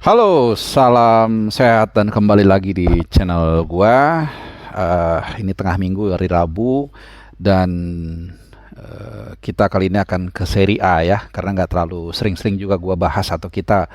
Halo, salam sehat dan kembali lagi di channel gua. Ini tengah minggu hari Rabu dan kita kali ini akan ke seri A ya, karena nggak terlalu sering-sering juga gua bahas atau kita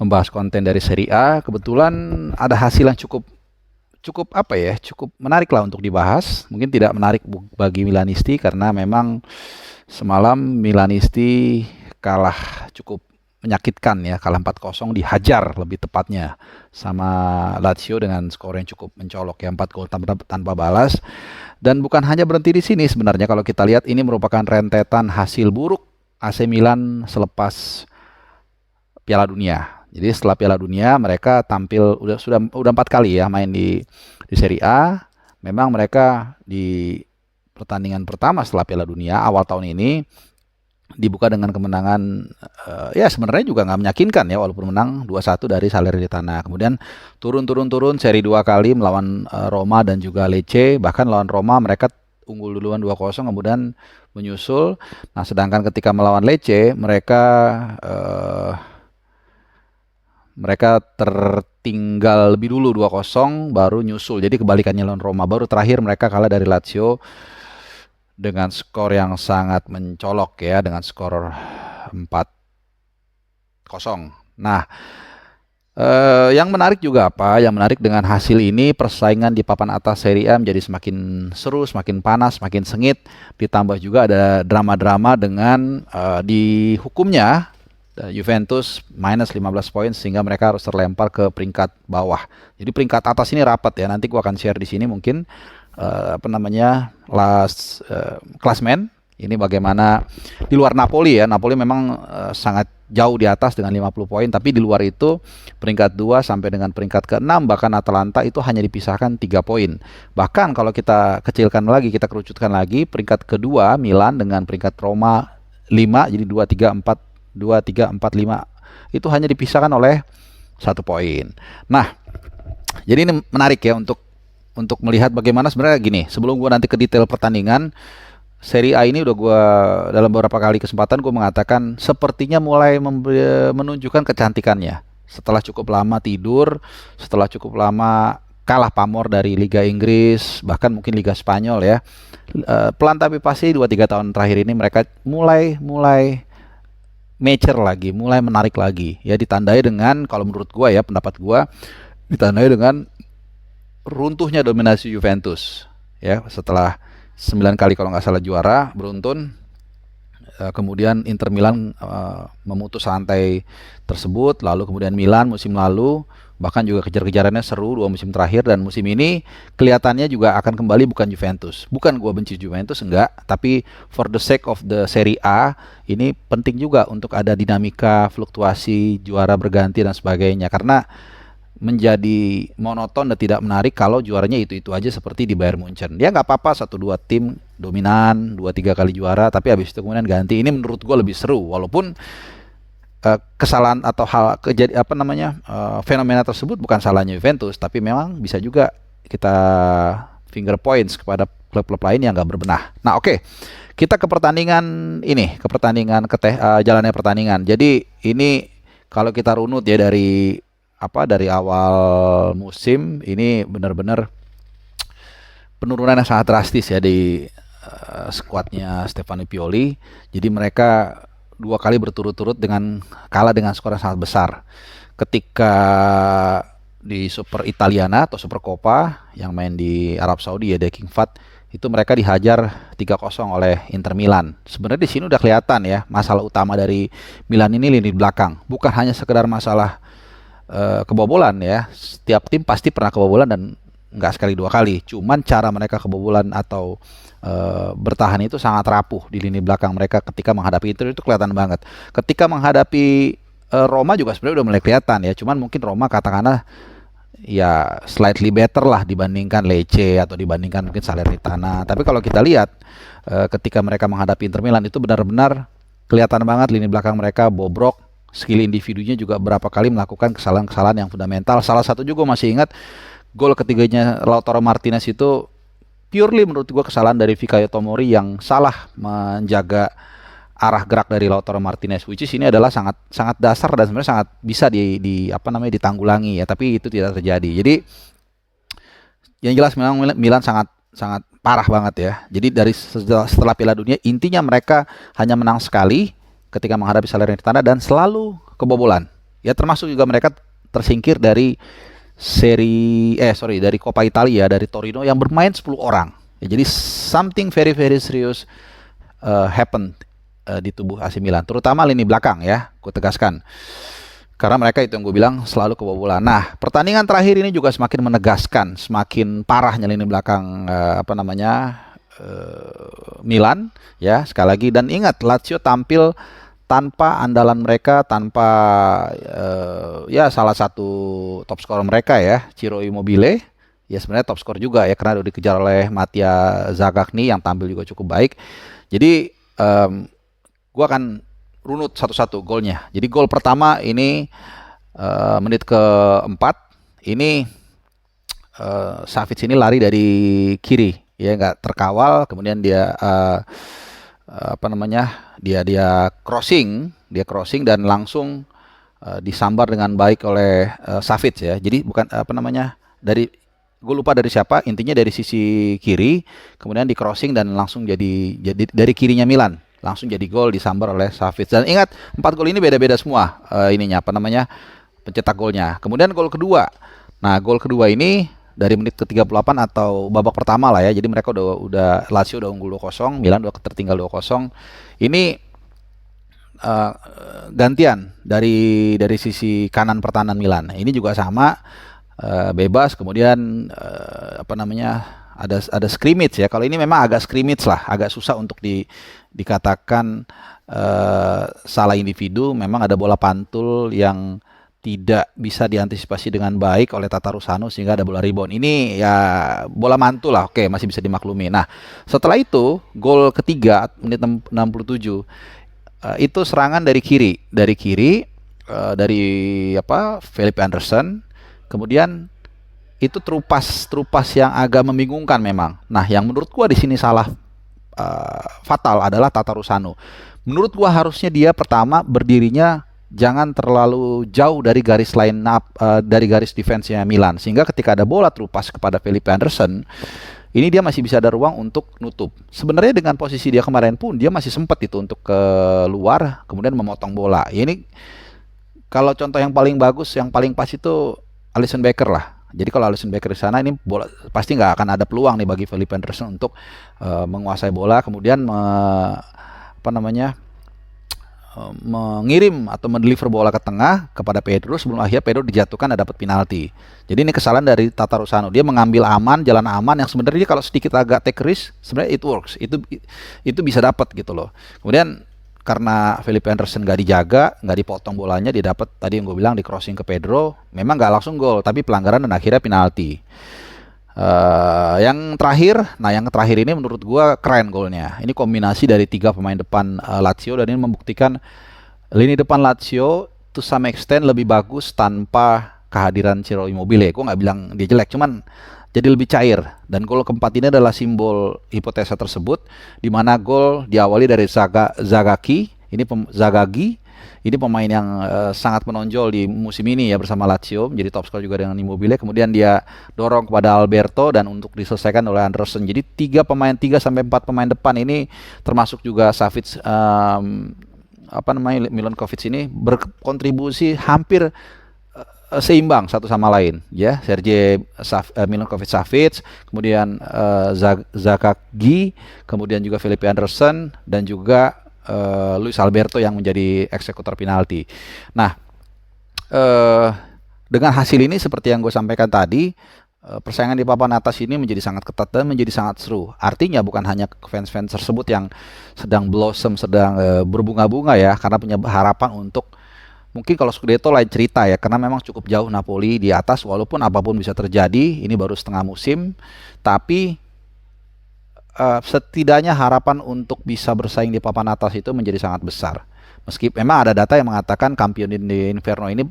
membahas konten dari seri A. Kebetulan ada hasil yang cukup cukup apa ya, cukup menarik lah untuk dibahas. Mungkin tidak menarik bagi Milanisti karena memang semalam Milanisti kalah cukup menyakitkan ya, kalah 4-0, dihajar lebih tepatnya sama Lazio dengan skor yang cukup mencolok ya, 4 gol tanpa balas. Dan bukan hanya berhenti di sini sebenarnya, kalau kita lihat ini merupakan rentetan hasil buruk AC Milan selepas Piala Dunia. Jadi setelah Piala Dunia mereka tampil udah 4 kali ya main di Serie A. Memang mereka di pertandingan pertama setelah Piala Dunia awal tahun ini dibuka dengan kemenangan, ya sebenarnya juga nggak meyakinkan ya, walaupun menang 2-1 dari Salernitana. Kemudian turun seri 2 kali melawan Roma dan juga Lecce. Bahkan lawan Roma mereka unggul duluan 2-0 kemudian menyusul. Nah, sedangkan ketika melawan Lecce mereka tertinggal lebih dulu 2-0 baru nyusul. Jadi kebalikannya lawan Roma. Baru terakhir mereka kalah dari Lazio dengan skor yang sangat mencolok ya, dengan skor 4-0. Nah, yang menarik juga apa? Yang menarik dengan hasil ini, persaingan di papan atas Serie A menjadi semakin seru, semakin panas, semakin sengit. Ditambah juga ada drama-drama dengan dihukumnya Juventus minus 15 poin sehingga mereka harus terlempar ke peringkat bawah. Jadi peringkat atas ini rapat ya. Nanti gua akan share di sini mungkin klasmen ini bagaimana di luar Napoli ya. Napoli memang sangat jauh di atas dengan 50 poin, tapi di luar itu peringkat 2 sampai dengan peringkat ke-6 bahkan Atalanta itu hanya dipisahkan 3 poin. Bahkan kalau kita kecilkan lagi, kita kerucutkan lagi, peringkat kedua Milan dengan peringkat Roma 5, jadi 2 3 4 5 itu hanya dipisahkan oleh 1 poin. Nah, jadi ini menarik ya untuk melihat bagaimana sebenarnya gini. Sebelum gue nanti ke detail pertandingan, Serie A ini udah gue dalam beberapa kali kesempatan gue mengatakan sepertinya mulai menunjukkan kecantikannya. Setelah cukup lama tidur, setelah cukup lama kalah pamor dari Liga Inggris, bahkan mungkin Liga Spanyol ya. Pelan tapi pasti 2-3 tahun terakhir ini mereka mulai mature lagi, mulai menarik lagi. Ya, ditandai dengan, kalau menurut gue ya, pendapat gue, ditandai dengan runtuhnya dominasi Juventus ya, setelah 9 kali kalau nggak salah juara beruntun. Kemudian Inter Milan memutus rantai tersebut, lalu kemudian Milan musim lalu bahkan juga kejar-kejarannya seru 2 musim terakhir, dan musim ini kelihatannya juga akan kembali bukan Juventus. Bukan gua benci Juventus, enggak, tapi for the sake of the Serie A ini penting juga untuk ada dinamika, fluktuasi, juara berganti dan sebagainya, karena menjadi monoton dan tidak menarik kalau juaranya itu-itu aja seperti di Bayern Munchen. Ya nggak apa-apa 1-2 tim dominan 2-3 kali juara, tapi habis itu kemudian ganti. Ini menurut gue lebih seru, walaupun kesalahan atau fenomena tersebut bukan salahnya Juventus, tapi memang bisa juga kita finger points kepada klub-klub lain yang nggak berbenah. Nah, oke. Kita ke pertandingan ini, jalannya pertandingan. Jadi ini kalau kita runut ya dari awal musim ini benar-benar penurunan yang sangat drastis ya di skuadnya Stefano Pioli. Jadi mereka 2 kali berturut-turut dengan kalah dengan skor yang sangat besar. Ketika di Super Italiana atau Super Coppa yang main di Arab Saudi ya, di King Fahd, itu mereka dihajar 3-0 oleh Inter Milan. Sebenarnya di sini udah kelihatan ya, masalah utama dari Milan ini lini belakang. Bukan hanya sekedar masalah kebobolan ya. Setiap tim pasti pernah kebobolan dan nggak sekali 2 kali. Cuman cara mereka kebobolan atau bertahan itu sangat rapuh di lini belakang mereka ketika menghadapi Inter, itu kelihatan banget. Ketika menghadapi Roma juga sebenarnya udah mulai kelihatan ya. Cuman mungkin Roma katakanlah ya slightly better lah dibandingkan Lecce atau dibandingkan mungkin Salernitana. Tapi kalau kita lihat ketika mereka menghadapi Inter Milan itu benar-benar kelihatan banget lini belakang mereka bobrok. Skill individunya juga berapa kali melakukan kesalahan-kesalahan yang fundamental. Salah satu juga masih ingat gol ketiganya Lautaro Martinez itu purely menurut gue kesalahan dari Fikayo Tomori yang salah menjaga arah gerak dari Lautaro Martinez, which is ini adalah sangat sangat dasar dan sebenarnya sangat bisa di apa namanya ditanggulangi ya, tapi itu tidak terjadi. Jadi yang jelas memang Milan sangat sangat parah banget ya. Jadi dari setelah Piala Dunia intinya mereka hanya menang sekali ketika menghadapi Salernitana dan selalu kebobolan. Ya termasuk juga mereka tersingkir dari dari Coppa Italia dari Torino yang bermain 10 orang. Ya, jadi something very very serious happen di tubuh AC Milan, terutama lini belakang ya, gue tegaskan. Karena mereka itu yang gue bilang selalu kebobolan. Nah, pertandingan terakhir ini juga semakin menegaskan, semakin parahnya lini belakang Milan ya sekali lagi. Dan ingat Lazio tampil tanpa andalan mereka, tanpa ya salah satu top skor mereka ya, Ciro Immobile. Ya sebenarnya top skor juga ya karena udah dikejar oleh Mattia Zagatni yang tampil juga cukup baik. Jadi gue akan runut satu-satu golnya. Jadi gol pertama ini menit ke-4 ini Savic ini lari dari kiri ya, nggak terkawal, kemudian dia dia crossing dan langsung disambar dengan baik oleh Savic ya. Jadi bukan dari gue lupa dari siapa, intinya dari sisi kiri, kemudian di crossing dan langsung jadi dari kirinya Milan langsung jadi gol disambar oleh Savic. Dan ingat 4 gol ini beda-beda semua pencetak golnya. Kemudian gol kedua. Nah, gol kedua ini dari menit ke-38 atau babak pertama lah ya. Jadi mereka udah Lazio udah unggul 2-0, Milan udah tertinggal 2-0. Ini gantian dari sisi kanan pertahanan Milan. Ini juga sama bebas, kemudian ada scrimmage ya. Kalau ini memang agak scrimmage lah, agak susah untuk dikatakan salah individu. Memang ada bola pantul yang tidak bisa diantisipasi dengan baik oleh Tatarusanu sehingga ada bola rebound. Ini ya bola mantul lah, oke, masih bisa dimaklumi. Nah, setelah itu gol ketiga menit 67 itu serangan dari kiri dari Felipe Anderson. Kemudian itu terupas yang agak membingungkan memang. Nah, yang menurut gua di sini salah fatal adalah Tatarusanu. Menurut gua harusnya dia pertama berdirinya jangan terlalu jauh dari garis line up, dari garis defense-nya Milan, sehingga ketika ada bola terupas kepada Felipe Anderson, ini dia masih bisa ada ruang untuk nutup. Sebenarnya dengan posisi dia kemarin pun dia masih sempat itu untuk keluar kemudian memotong bola. Ya, ini kalau contoh yang paling bagus, yang paling pas itu Alisson Becker lah. Jadi kalau Alisson Becker di sana, ini bola pasti nggak akan ada peluang nih bagi Felipe Anderson untuk menguasai bola, kemudian mengirim atau mendeliver bola ke tengah kepada Pedro sebelum akhirnya Pedro dijatuhkan dan dapat penalti. Jadi ini kesalahan dari Tatarusanu. Dia mengambil jalan aman yang sebenarnya kalau sedikit agak take risk, sebenarnya it works. Itu bisa dapat gitu loh. Kemudian karena Felipe Anderson nggak dijaga, nggak dipotong bolanya, dia dapat tadi yang gue bilang di crossing ke Pedro, memang nggak langsung gol, tapi pelanggaran dan akhirnya penalti. Yang terakhir ini menurut gue keren golnya. Ini kombinasi dari 3 pemain depan Lazio, dan ini membuktikan lini depan Lazio to some extent lebih bagus tanpa kehadiran Ciro Immobile. Gue nggak bilang dia jelek, cuman jadi lebih cair. Dan gol keempat ini adalah simbol hipotesa tersebut, di mana gol diawali dari Zagagi. Ini pemain yang sangat menonjol di musim ini ya bersama Lazio, menjadi top skor juga dengan Immobile. Kemudian dia dorong kepada Alberto dan untuk diselesaikan oleh Anderson. Jadi 3 sampai 4 pemain depan ini, termasuk juga Savic, Milankovic ini berkontribusi hampir seimbang satu sama lain ya. Milankovic-Savic, kemudian Zagagi, kemudian juga Felipe Anderson, dan juga Luis Alberto yang menjadi eksekutor penalti. Nah, dengan hasil ini seperti yang gue sampaikan tadi, persaingan di papan atas ini menjadi sangat ketat dan menjadi sangat seru. Artinya bukan hanya fans-fans tersebut yang sedang blossom, sedang berbunga-bunga ya, karena punya harapan untuk mungkin kalau Scudetto lain cerita ya, karena memang cukup jauh Napoli di atas, walaupun apapun bisa terjadi, ini baru setengah musim, tapi setidaknya harapan untuk bisa bersaing di papan atas itu menjadi sangat besar. Meski memang ada data yang mengatakan Campione di Inferno ini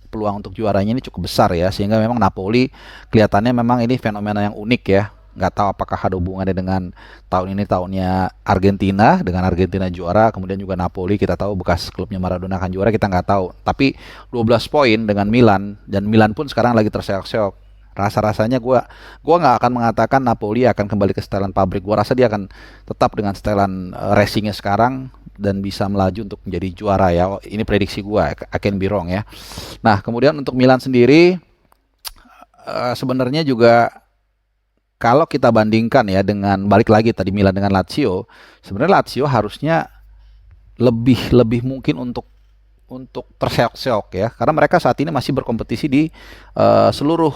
peluang untuk juaranya ini cukup besar ya, sehingga memang Napoli kelihatannya memang ini fenomena yang unik ya. nggak tahu apakah ada hubungannya dengan tahun ini tahunnya Argentina, dengan Argentina juara, kemudian juga Napoli kita tahu bekas klubnya Maradona akan juara, kita nggak tahu. Tapi 12 poin dengan Milan, dan Milan pun sekarang lagi terseok-seok. Rasa-rasanya gua nggak akan mengatakan Napoli akan kembali ke setelan pabrik. Gua rasa dia akan tetap dengan setelan racingnya sekarang dan bisa melaju untuk menjadi juara ya. Ini prediksi gua, I can be wrong ya. Nah, kemudian untuk Milan sendiri sebenarnya juga kalau kita bandingkan ya dengan balik lagi tadi Milan dengan Lazio, sebenarnya Lazio harusnya lebih lebih mungkin untuk terseok-seok ya, karena mereka saat ini masih berkompetisi di seluruh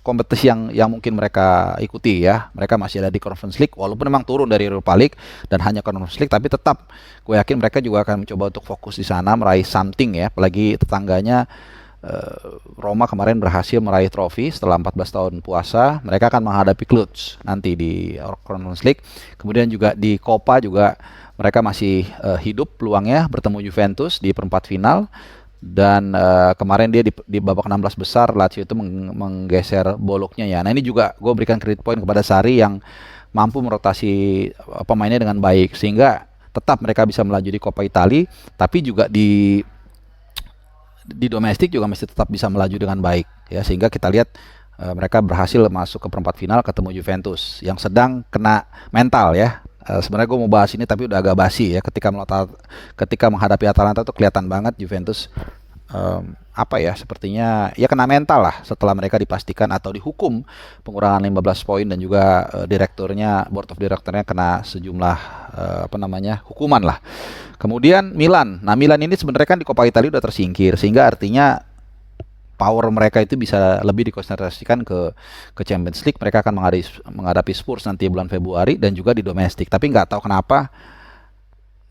kompetisi yang mungkin mereka ikuti ya. Mereka masih ada di Conference League walaupun memang turun dari Europa League dan hanya Conference League, tapi tetap gue yakin mereka juga akan mencoba untuk fokus di sana meraih something ya. Apalagi tetangganya Roma kemarin berhasil meraih trofi setelah 14 tahun puasa. Mereka akan menghadapi Cluj nanti di Conference League. Kemudian juga di Coppa juga mereka masih hidup peluangnya bertemu Juventus di perempat final. Dan kemarin dia di babak 16 besar Lazio itu menggeser boloknya ya. Nah ini juga gue berikan credit point kepada Sarri yang mampu merotasi pemainnya dengan baik sehingga tetap mereka bisa melaju di Coppa Italia, tapi juga di domestik juga masih tetap bisa melaju dengan baik ya, sehingga kita lihat mereka berhasil masuk ke perempat final ketemu Juventus yang sedang kena mental ya. Sebenarnya gue mau bahas ini tapi udah agak basi ya, ketika menghadapi Atalanta tuh kelihatan banget Juventus apa ya, sepertinya ya kena mental lah setelah mereka dipastikan atau dihukum pengurangan 15 poin dan juga direkturnya, board of directornya kena sejumlah hukuman lah. Kemudian Milan. Nah, Milan ini sebenarnya kan di Coppa Italia udah tersingkir sehingga artinya power mereka itu bisa lebih dikonsentrasikan ke Champions League. Mereka akan menghadapi Spurs nanti bulan Februari dan juga di domestik. Tapi nggak tahu kenapa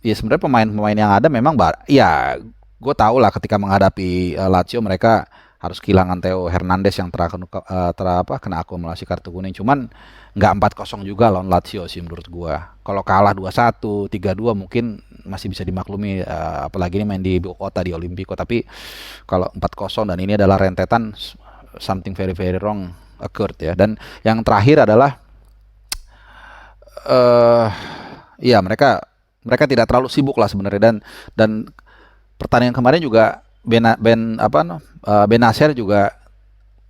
ya, sebenarnya pemain-pemain yang ada memang ya gue tahu lah ketika menghadapi Lazio mereka harus kehilangan Theo Hernandez yang kena akumulasi kartu kuning. Cuman nggak 4-0 juga lawan Lazio sih menurut gue. Kalau kalah 2-1, 3-2 mungkin masih bisa dimaklumi, apalagi ini main di ibu kota di Olimpico. Tapi kalau 4-0 dan ini adalah rentetan, something very very wrong occurred ya. Dan yang terakhir adalah ya mereka tidak terlalu sibuk lah sebenarnya, dan pertandingan kemarin juga Benacer juga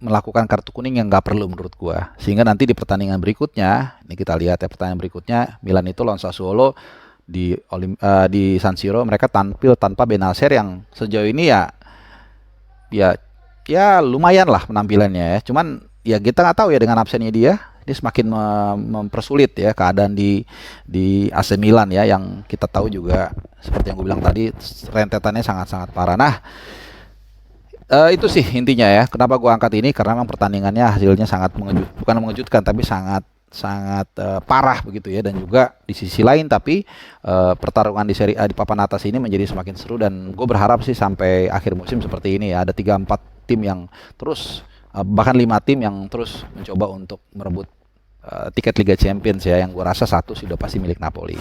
melakukan kartu kuning yang nggak perlu menurut gua, sehingga nanti di pertandingan berikutnya, ini kita lihat ya, pertandingan berikutnya Milan itu lawan Sassuolo di San Siro, mereka tampil tanpa Benacer yang sejauh ini ya lumayan lah penampilannya ya. Cuman ya kita nggak tahu ya, dengan absennya dia semakin mempersulit ya keadaan di AC Milan ya, yang kita tahu juga seperti yang gue bilang tadi rentetannya sangat-sangat parah. Nah, itu sih intinya ya. Kenapa gue angkat ini? Karena memang pertandingannya hasilnya sangat bukan mengejutkan tapi sangat parah begitu ya. Dan juga di sisi lain tapi pertarungan di Serie A di papan atas ini menjadi semakin seru, dan gue berharap sih sampai akhir musim seperti ini ya, ada 3-4 tim yang terus bahkan 5 tim yang terus mencoba untuk merebut tiket Liga Champions ya, yang gue rasa satu sudah pasti milik Napoli.